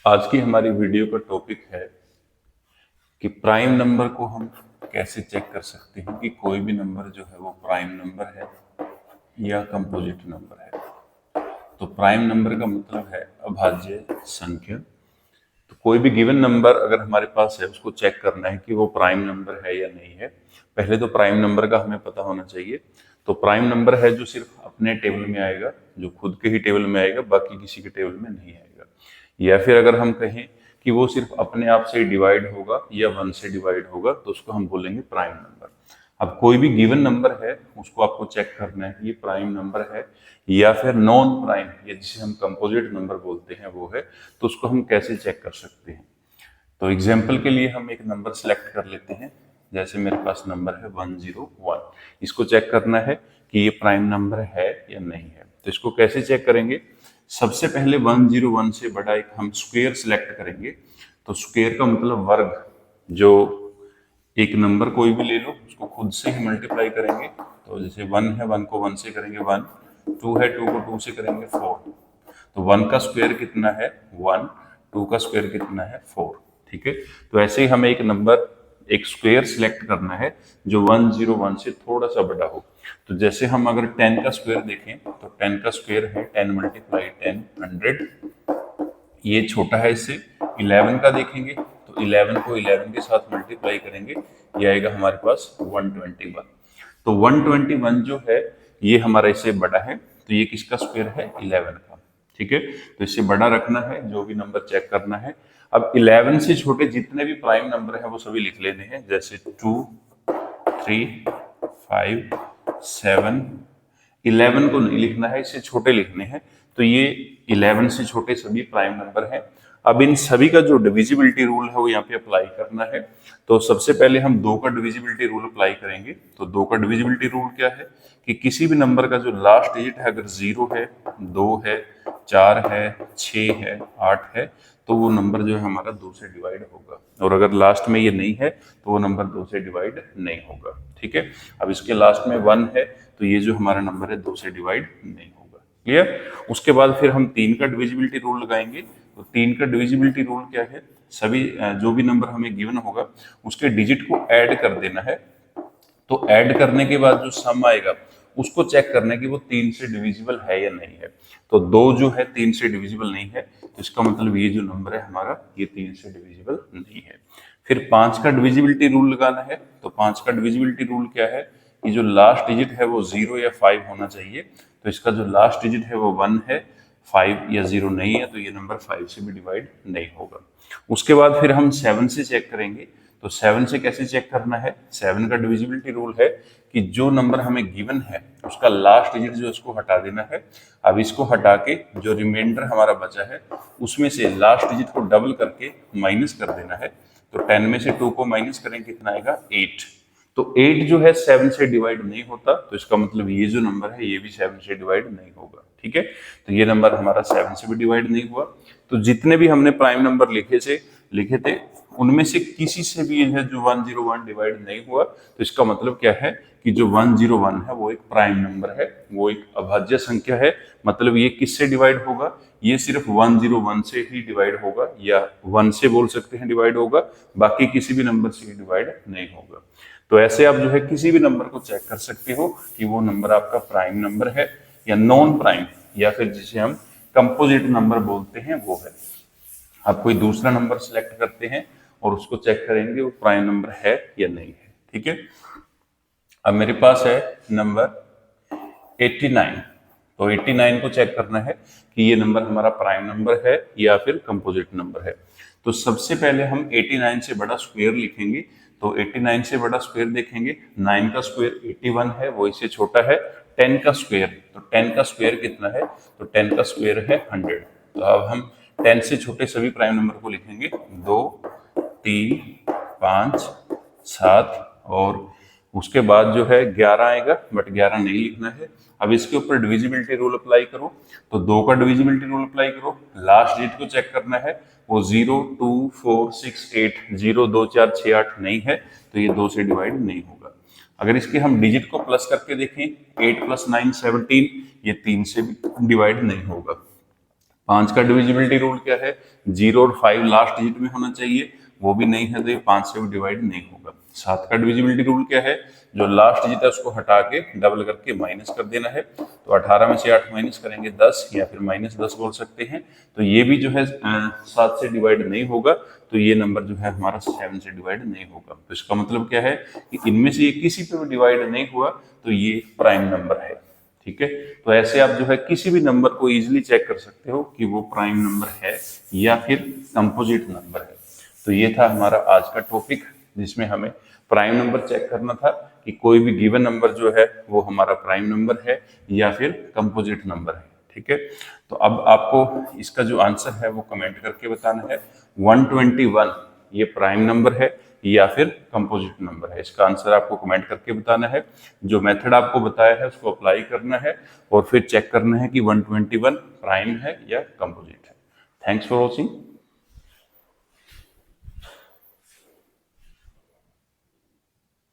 आज की हमारी वीडियो का टॉपिक है कि प्राइम नंबर को हम कैसे चेक कर सकते हैं कि कोई भी नंबर जो है वो प्राइम नंबर है या कंपोजिट नंबर है। तो प्राइम नंबर का मतलब है अभाज्य संख्या। तो कोई भी गिवन नंबर अगर हमारे पास है उसको चेक करना है कि वो प्राइम नंबर है या नहीं है। पहले तो प्राइम नंबर का हमें पता होना चाहिए। तो प्राइम नंबर है जो सिर्फ अपने टेबल में आएगा, जो खुद के ही टेबल में आएगा, बाकी किसी के टेबल में नहीं आएगा। या फिर अगर हम कहें कि वो सिर्फ अपने आप से डिवाइड होगा या वन से डिवाइड होगा तो उसको हम बोलेंगे प्राइम नंबर। अब कोई भी गिवन नंबर है उसको आपको चेक करना है कि ये प्राइम नंबर है या फिर नॉन प्राइम, या जिसे हम कंपोजिट नंबर बोलते हैं वो है। तो उसको हम कैसे चेक कर सकते हैं? तो एग्जाम्पल के लिए हम एक नंबर सेलेक्ट कर लेते हैं। जैसे मेरे पास नंबर है 101। इसको चेक करना है कि ये प्राइम नंबर है या नहीं है। तो इसको कैसे चेक करेंगे? सबसे पहले 101 से बड़ा एक हम स्क्वायर सिलेक्ट करेंगे। तो स्क्वायर का मतलब वर्ग। जो एक नंबर कोई भी ले लो उसको खुद से ही मल्टीप्लाई करेंगे। तो जैसे 1 है, 1 को 1 से करेंगे 1, 2 है, 2 को 2 से करेंगे 4। तो 1 का स्क्वायर कितना है 1, 2 का स्क्वायर कितना है 4। ठीक है। तो ऐसे ही हमें एक नंबर, एक स्क्वायर सिलेक्ट करना है जो 101 से थोड़ा सा बड़ा हो। तो जैसे हम अगर 10 का स्क्वायर देखें तो 10 का स्क्वायर है 10 मल्टीप्लाई 10 100। ये छोटा है इससे। 11 का देखेंगे तो 11 को 11 के साथ मल्टीप्लाई करेंगे, ये आएगा हमारे पास 121। तो 121 जो है ये हमारा इससे बड़ा है। तो ये किसका स्क्वायर है 11 का। ठीक है। तो इससे बड़ा रखना है, जो भी नंबर चेक करना है। अब 11 से छोटे जितने भी प्राइम नंबर है वो सभी लिख लेने हैं। जैसे 2, 3, 5, 7। 11 को नहीं लिखना है, इससे छोटे लिखने हैं। तो ये 11 से छोटे सभी प्राइम नंबर हैं। अब इन सभी का जो डिविजिबिलिटी रूल है वो यहाँ पे अप्लाई करना है। तो सबसे पहले हम 2 का डिविजिबिलिटी रूल अप्लाई करेंगे। तो 2 का डिविजिबिलिटी रूल क्या है कि किसी भी नंबर का जो लास्ट डिजिट है, अगर 0 है, 2 है, 4 है, 6 है, 8 है, तो वो नंबर जो है हमारा 2 से डिवाइड होगा। और अगर लास्ट में ये नहीं है तो वो नंबर 2 से डिवाइड नहीं होगा। ठीक है। अब इसके लास्ट में 1 है तो ये जो हमारा नंबर है 2 से डिवाइड नहीं होगा। क्लियर? उसके बाद फिर हम 3 का डिविजिबिलिटी रूल लगाएंगे। तो 3 का डिविजिबिलिटी रूल क्या है? सभी जो भी नंबर हमें गिवन होगा उसके डिजिट को ऐड कर देना है। तो ऐड करने के बाद जो सम आएगा उसको चेक करना है कि वो 3 से डिविजिबल है या नहीं है। तो 2 जो है 3 से डिविजिबल नहीं है, तो इसका मतलब ये जो नंबर है हमारा ये 3 से डिविजिबल नहीं है। फिर 5 का डिविजिबिलिटी रूल लगाना है। तो 5 का डिविजिबिलिटी रूल क्या है कि जो लास्ट डिजिट है वो 0 या 5 होना चाहिए। तो इसका जो लास्ट डिजिट है वो 1 है, 5 या 0 नहीं है, तो ये नंबर 5 से भी डिवाइड नहीं होगा। उसके बाद फिर हम 7 से चेक करेंगे। तो 7 से कैसे चेक करना है? 7 का डिविजिबिलिटी रूल है कि जो नंबर हमें गिवन है उसका लास्ट डिजिट जो इसको हटा देना है। अब इसको हटा के जो रिमाइंडर हमारा बचा है उसमें से लास्ट डिजिट को डबल करके माइनस कर देना है। तो 10 में से 2 को माइनस करें कितना आएगा 8। तो 8 जो है 7 से डिवाइड नहीं होता, तो इसका मतलब ये जो नंबर है ये भी 7 से डिवाइड नहीं होगा। ठीक है। तो ये नंबर हमारा 7 से भी डिवाइड नहीं हुआ। तो जितने भी हमने प्राइम नंबर लिखे थे उनमें से किसी से भी है जो 101 डिवाइड नहीं हुआ। तो इसका मतलब क्या है कि जो 101 है वो एक प्राइम नंबर है, वो एक अभाज्य संख्या है। मतलब ये किससे डिवाइड होगा? ये सिर्फ 101 से ही डिवाइड होगा, या 1 से बोल सकते हैं डिवाइड होगा, बाकी किसी भी नंबर से डिवाइड नहीं होगा। तो ऐसे आप जो है किसी भी नंबर को चेक कर सकते हो कि वो नंबर आपका प्राइम नंबर है या नॉन प्राइम, या फिर जिसे हम कंपोजिट नंबर बोलते हैं वो है। आप कोई दूसरा नंबर सिलेक्ट करते हैं और उसको चेक करेंगे वो प्राइम नंबर है या नहीं है। ठीक है। अब मेरे पास है नंबर 89। तो 89 को चेक करना है कि ये नंबर हमारा प्राइम नंबर है या फिर कंपोजिट नंबर है। तो सबसे पहले हम 89 से बड़ा स्क्वायर लिखेंगे। तो 89 से बड़ा स्क्वायर देखेंगे, 9 का स्क्वायर 81 है, वो इससे छोटा है। 10 का स्क्वायर, तो 10 का स्क्वायर कितना है? तो 10 का स्क्वायर है 100। तो अब हम 10 से छोटे सभी प्राइम नंबर को लिखेंगे। 2, 3, 5, 7 और उसके बाद जो है 11 आएगा, बट 11 नहीं लिखना है। अब इसके ऊपर डिविजिबिलिटी रूल अप्लाई करो। तो 2 का डिविजिबिलिटी रूल अप्लाई करो। लास्ट डिजिट को चेक करना है, वो 0, 2, 4, 6, 8, 0, 2, 4, 6, 8 नहीं है, तो ये 2 से डिवाइड नहीं होगा। अगर इसके हम डिजिट को प्लस करके देखें, 8 + 9 17, ये 3 से भी डिवाइड नहीं होगा। 5 का डिविजिबिलिटी रूल क्या है, 0 और 5 लास्ट डिजिट में होना चाहिए, वो भी नहीं है तो ये 5 से भी डिवाइड नहीं होगा। 7 का डिविजिबिलिटी रूल क्या है, जो लास्ट डिजिट है उसको हटा के डबल करके माइनस कर देना है। तो 18 में से 8 माइनस करेंगे 10 या फिर -10 बोल सकते हैं। तो ये भी जो है 7 से डिवाइड नहीं होगा, तो ये नंबर जो है हमारा 7 से डिवाइड नहीं होगा। तो इसका मतलब क्या है कि इनमें से ये किसी पे भी डिवाइड नहीं हुआ तो ये प्राइम नंबर है। ठीक है, तो ऐसे आप जो है किसी भी नंबर को इजीली चेक कर सकते हो कि वो प्राइम नंबर है या फिर कंपोजिट नंबर है। तो ये था हमारा आज का टॉपिक, जिसमें हमें प्राइम नंबर चेक करना था कि कोई भी गिवन नंबर जो है वो हमारा प्राइम नंबर है या फिर कंपोजिट नंबर है। ठीक है, तो अब आपको इसका जो आंसर है वो कमेंट करके बताना है 121 ये प्राइम नंबर है या फिर कंपोजिट नंबर है। इसका आंसर आपको कमेंट करके बताना है। जो मेथड आपको बताया है उसको अप्लाई करना है और फिर चेक करना है कि 121 प्राइम है या कंपोजिट है। Thanks for watching.